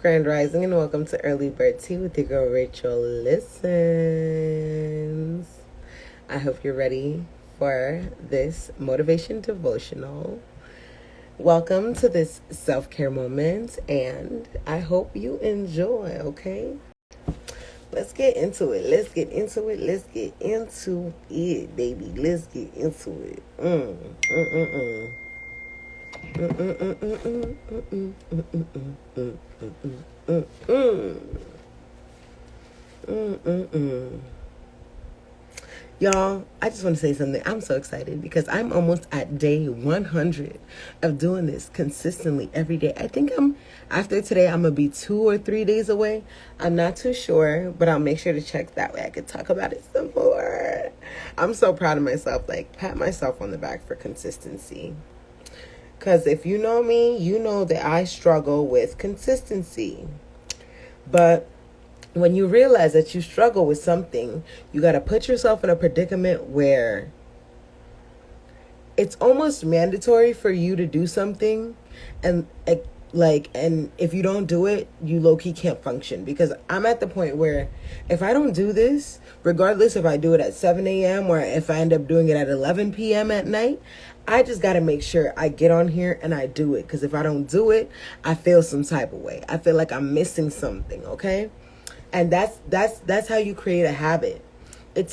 Grand Rising, and welcome to Early Bird Tea with your girl Rachel Listens. I hope you're ready for this motivation devotional. Welcome to this self-care moment, and I hope you enjoy, okay? Let's get into it. Let's get into it, baby. Let's get into it. Y'all, I just want to say something. I'm so excited because I'm almost at day 100 of doing this consistently every day. I think after today, I'm going to be 2 or 3 days away. I'm not too sure, but I'll make sure to check that way I can talk about it some more. I'm so proud of myself. Like, pat myself on the back for consistency. Because if you know me, you know that I struggle with consistency. But when you realize that you struggle with something, you got to put yourself in a predicament where it's almost mandatory for you to do something. And if you don't do it, you low-key can't function. Because I'm at the point where if I don't do this, regardless if I do it at 7 a.m. or if I end up doing it at 11 p.m. at night, I just got to make sure I get on here and I do it. Because if I don't do it, I feel some type of way. I feel like I'm missing something, okay? And that's how you create a habit. At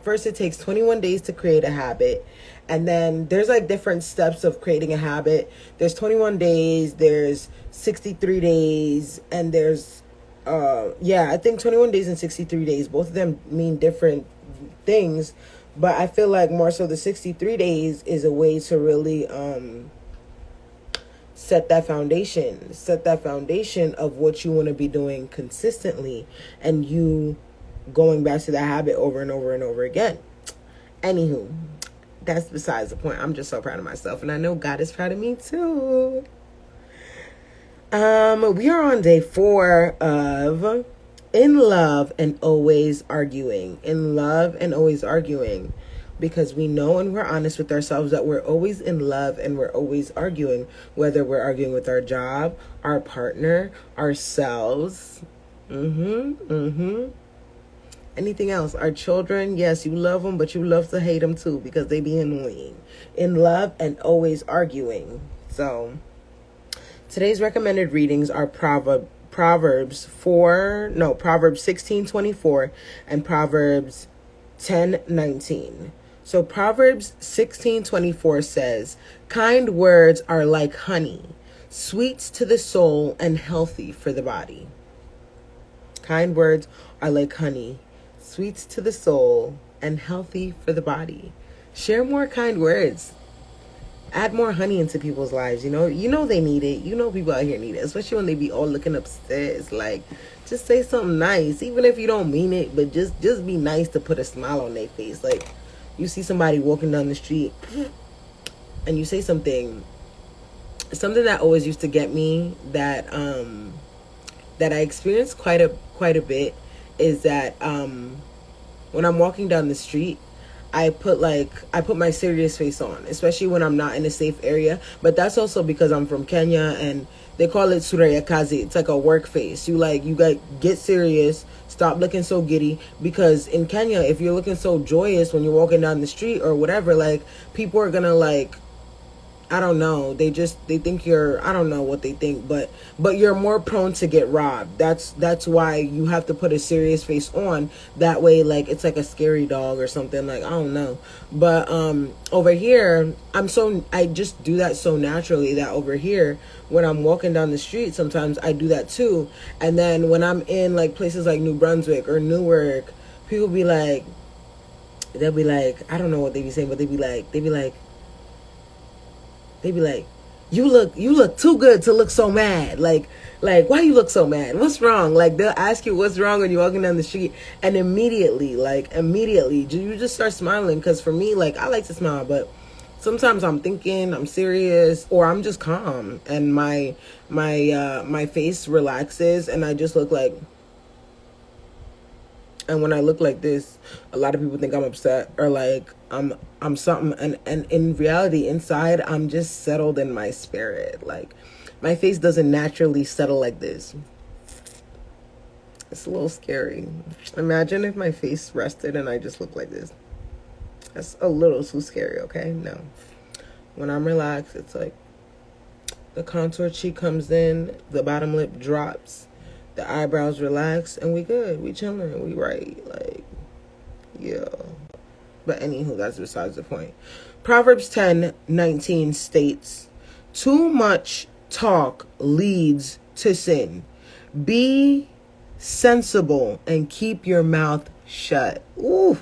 first it takes 21 days to create a habit. And then there's like different steps of creating a habit. There's 21 days, there's 63 days, and there's, I think 21 days and 63 days, both of them mean different things. But I feel like more so the 63 days is a way to really, set that foundation of what you want to be doing consistently, and you going back to that habit over and over and over again. Anywho, that's besides the point. I'm just so proud of myself, and I know God is proud of me too. We are on day 4 of In Love and Always Arguing. In love and always arguing. Because we know and we're honest with ourselves that we're always in love and we're always arguing. Whether we're arguing with our job, our partner, ourselves. Anything else. Our children, yes, you love them, but you love to hate them too because they be annoying. In love and always arguing. So, today's recommended readings are Proverbs 16:24 and Proverbs 10:19. So Proverbs 16:24 says, "Kind words are like honey, sweet to the soul and healthy for the body." Kind words are like honey, sweet to the soul and healthy for the body. Share more kind words. Add more honey into people's lives. You know they need it. You know people out here need it, especially when they be all looking upstairs. Like, just say something nice, even if you don't mean it, but just be nice to put a smile on their face. Like, you see somebody walking down the street and you say something that always used to get me, that I experienced quite a bit, is that when I'm walking down the street, I put my serious face on, especially when I'm not in a safe area. But that's also because I'm from Kenya and they call it suraya kazi. It's like a work face. You get serious, stop looking so giddy. Because in Kenya, if you're looking so joyous when you're walking down the street or whatever, like, people are gonna, like, I don't know. They think you're, I don't know what they think, but you're more prone to get robbed. That's why you have to put a serious face on. That way, like, it's like a scary dog or something. Like, I don't know. But over here, I just do that so naturally that over here, when I'm walking down the street, sometimes I do that too. And then when I'm in, like, places like New Brunswick or Newark, people be like, they'll be like, I don't know what they be saying, but they be like, you look too good to look so mad. Like, why you look so mad? What's wrong? Like, they'll ask you what's wrong when you're walking down the street, and immediately, you just start smiling. Because for me, like, I like to smile, but sometimes I'm thinking, I'm serious, or I'm just calm, and my face relaxes, and I just look like. And when I look like this, a lot of people think I'm upset or like I'm something. And in reality, inside, I'm just settled in my spirit. Like, my face doesn't naturally settle like this. It's a little scary. Imagine if my face rested and I just looked like this. That's a little too scary, okay? No. When I'm relaxed, it's like the contour cheek comes in, the bottom lip drops, the eyebrows relax, and we good. We chilling. We right. Like, yeah. But anywho, that's besides the point. Proverbs 10:19 states, too much talk leads to sin. Be sensible and keep your mouth shut. Ooh.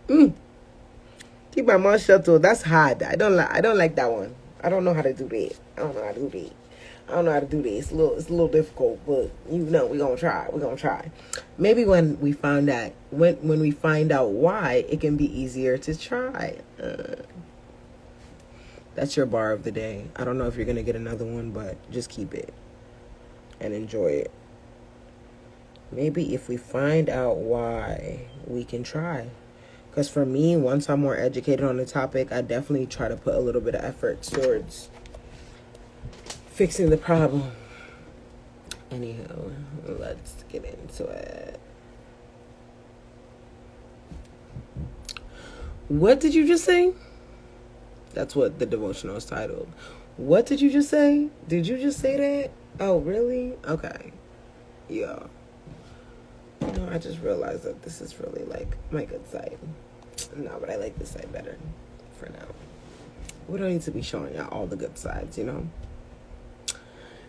Keep my mouth shut too. That's hard. I don't like that one. I don't know how to do that. I don't know how to do this. It's a little difficult, but we're gonna try. Maybe when we find out when we find out why, it can be easier to try. That's your bar of the day. I don't know if you're gonna get another one, but just keep it and enjoy it. Maybe if we find out why, we can try. Because for me, once I'm more educated on the topic, I definitely try to put a little bit of effort towards fixing the problem. Anyhow, let's get into it. What did you just say? That's what the devotional is titled. What did you just say? Did you just say that? Oh, really? Okay. Yeah. I just realized that this is really like my good side. No, but I like this side better for now. We don't need to be showing out all the good sides,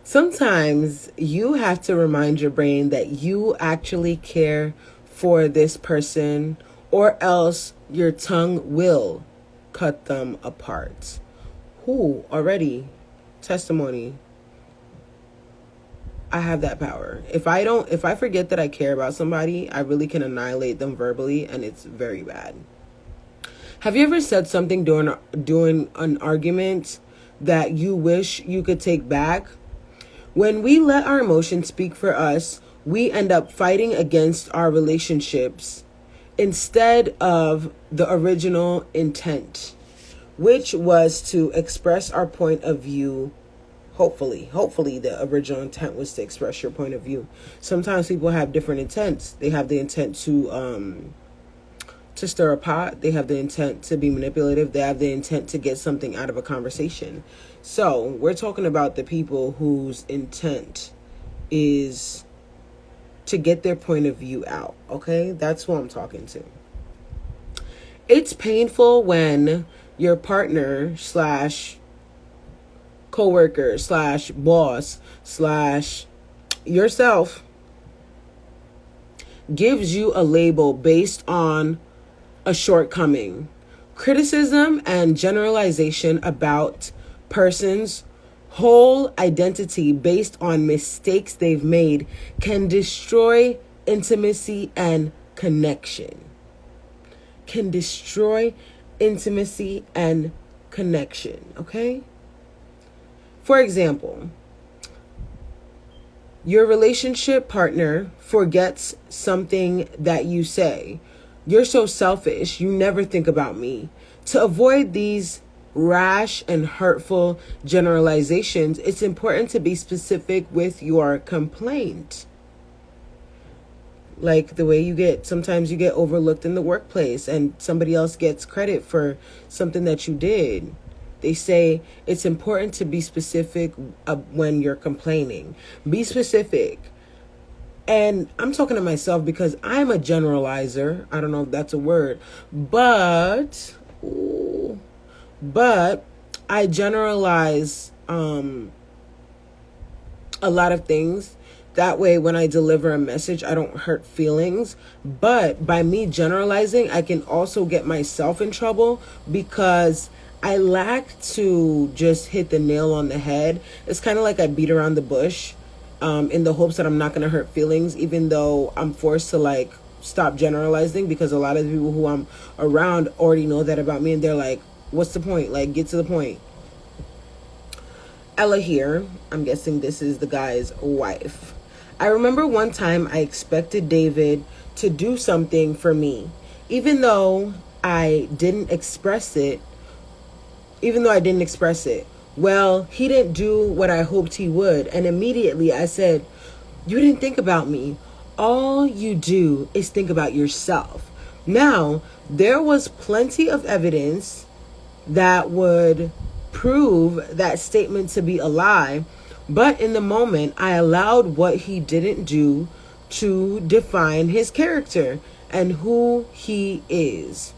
Sometimes you have to remind your brain that you actually care for this person, or else your tongue will cut them apart. Who already? Testimony. I have that power. If I forget that I care about somebody, I really can annihilate them verbally, and it's very bad. Have you ever said something during an argument that you wish you could take back? When we let our emotions speak for us, we end up fighting against our relationships instead of the original intent, which was to express our point of view. Hopefully the original intent was to express your point of view. Sometimes people have different intents. They have the intent to stir a pot. They have the intent to be manipulative. They have the intent to get something out of a conversation. So we're talking about the people whose intent is to get their point of view out. Okay, that's who I'm talking to. It's painful when your partner / coworker / boss / yourself gives you a label based on a shortcoming. Criticism and generalization about person's whole identity based on mistakes they've made can destroy intimacy and connection. Okay? For example, your relationship partner forgets something that you say. You're so selfish, you never think about me. To avoid these rash and hurtful generalizations, it's important to be specific with your complaint. Like the way sometimes you get overlooked in the workplace and somebody else gets credit for something that you did. They say it's important to be specific when you're complaining. Be specific. And I'm talking to myself because I'm a generalizer. I don't know if that's a word, but I generalize a lot of things. That way, when I deliver a message, I don't hurt feelings. But by me generalizing, I can also get myself in trouble because I lack to just hit the nail on the head. It's kind of like I beat around the bush in the hopes that I'm not going to hurt feelings, even though I'm forced to stop generalizing because a lot of the people who I'm around already know that about me, and they're like, what's the point? Get to the point. Ella here. I'm guessing this is the guy's wife. I remember one time I expected David to do something for me, even though I didn't express it. Well, he didn't do what I hoped he would. And immediately I said, you didn't think about me. all you do is think about yourself. Now, there was plenty of evidence that would prove that statement to be a lie, but in the moment, I allowed what he didn't do to define his character and who he is.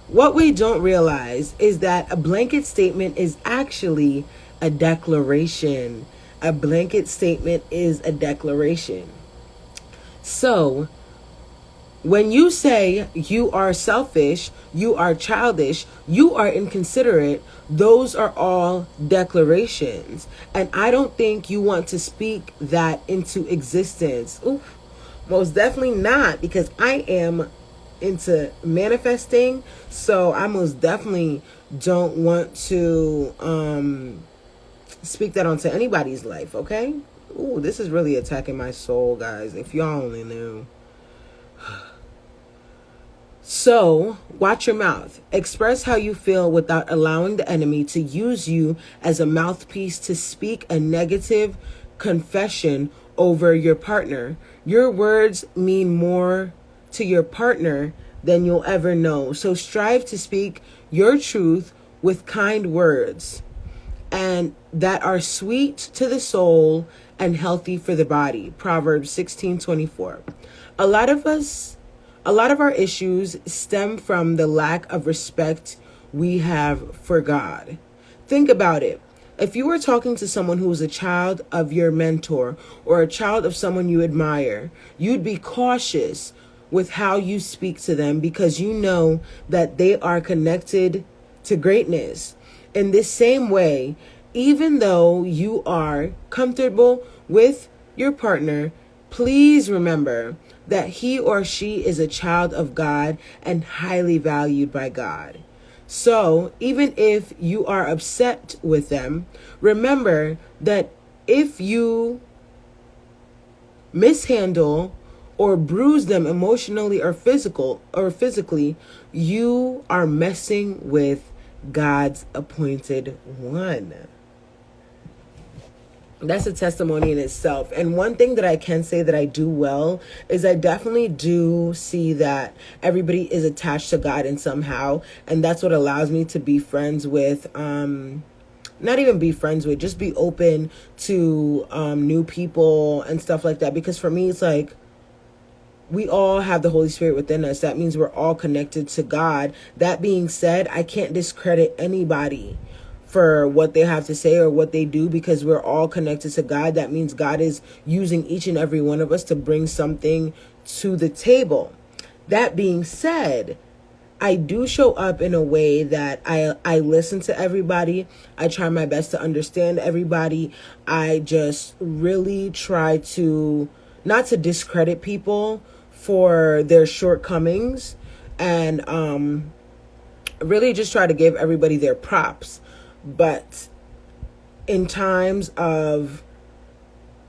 What we don't realize is that a blanket statement is actually a declaration. A blanket statement is a declaration. So, when you say you are selfish, you are childish, you are inconsiderate, those are all declarations. And I don't think you want to speak that into existence. Oof, most definitely not, because I am into manifesting. So I most definitely don't want to speak that onto anybody's life, okay? Ooh, this is really attacking my soul, guys. If y'all only knew. So, watch your mouth. Express how you feel without allowing the enemy to use you as a mouthpiece to speak a negative confession over your partner. Your words mean more to your partner than you'll ever know. So, strive to speak your truth with kind words and that are sweet to the soul and healthy for the body. Proverbs 16:24. A lot of our issues stem from the lack of respect we have for God. Think about it. If you were talking to someone who was a child of your mentor or a child of someone you admire, you'd be cautious with how you speak to them because you know that they are connected to greatness. In this same way, even though you are comfortable with your partner, please remember that he or she is a child of God and highly valued by God. So, even if you are upset with them, remember that if you mishandle or bruise them emotionally or physically, you are messing with God's appointed one. That's a testimony in itself. And one thing that I can say that I do well is I definitely do see that everybody is attached to God in somehow. And that's what allows me to be friends with, not even be friends with, just be open to new people and stuff like that. Because for me, it's like, we all have the Holy Spirit within us. That means we're all connected to God. That being said, I can't discredit anybody for what they have to say or what they do because we're all connected to God. That means God is using each and every one of us to bring something to the table. That being said, I do show up in a way that I listen to everybody. I try my best to understand everybody. I just really try to not to discredit people for their shortcomings and really just try to give everybody their props. But in times of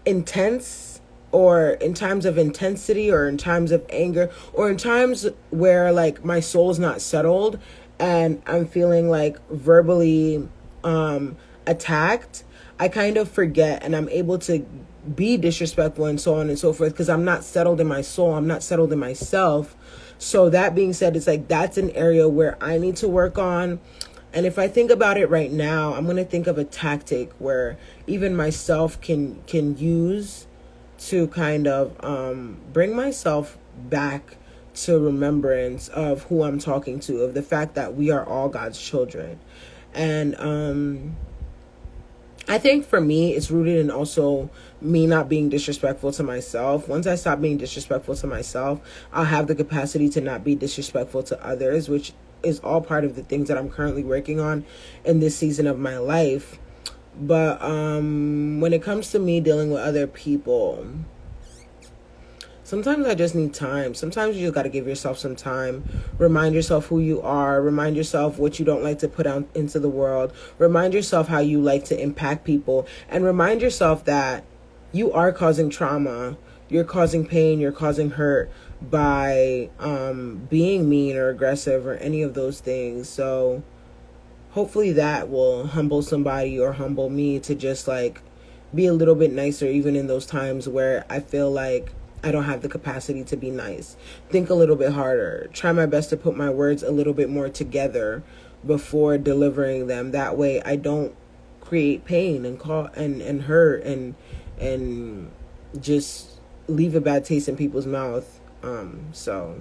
intense or in times of intensity or in times of anger or in times where like my soul's not settled and I'm feeling like verbally attacked, I kind of forget and I'm able to be disrespectful and so on and so forth because I'm not settled in my soul. I'm not settled in myself. So that being said, it's like that's an area where I need to work on. And if I think about it right now, I'm going to think of a tactic where even myself can use to kind of bring myself back to remembrance of who I'm talking to, of the fact that we are all God's children. And I think for me, it's rooted in also me not being disrespectful to myself. Once I stop being disrespectful to myself, I'll have the capacity to not be disrespectful to others, which is all part of the things that I'm currently working on in this season of my life. But when it comes to me dealing with other people, sometimes I just need time. Sometimes you just got to give yourself some time. Remind yourself who you are. Remind yourself what you don't like to put out into the world. Remind yourself how you like to impact people. And remind yourself that you are causing trauma. You're causing pain. You're causing hurt by being mean or aggressive or any of those things. So hopefully that will humble somebody or humble me to just like be a little bit nicer even in those times where I feel like I don't have the capacity to be nice. Think a little bit harder. Try my best to put my words a little bit more together before delivering them. That way I don't create pain and hurt and just leave a bad taste in people's mouth. So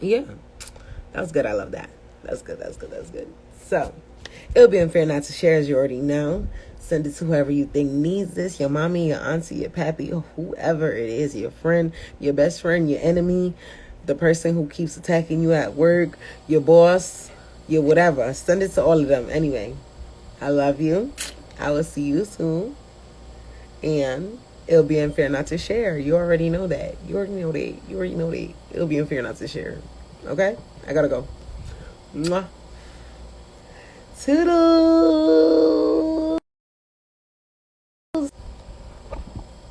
yeah, that was good. I love that. That's good. So it'll be unfair not to share, as you already know. Send it to whoever you think needs this. Your mommy, your auntie, your pappy, or whoever it is. Your friend, your best friend, your enemy, the person who keeps attacking you at work, your boss, your whatever. Send it to all of them. Anyway, I love you. I will see you soon. And it'll be unfair not to share. You already know that. You already know that. It'll be unfair not to share. Okay? I gotta go. Mwah. Toodles.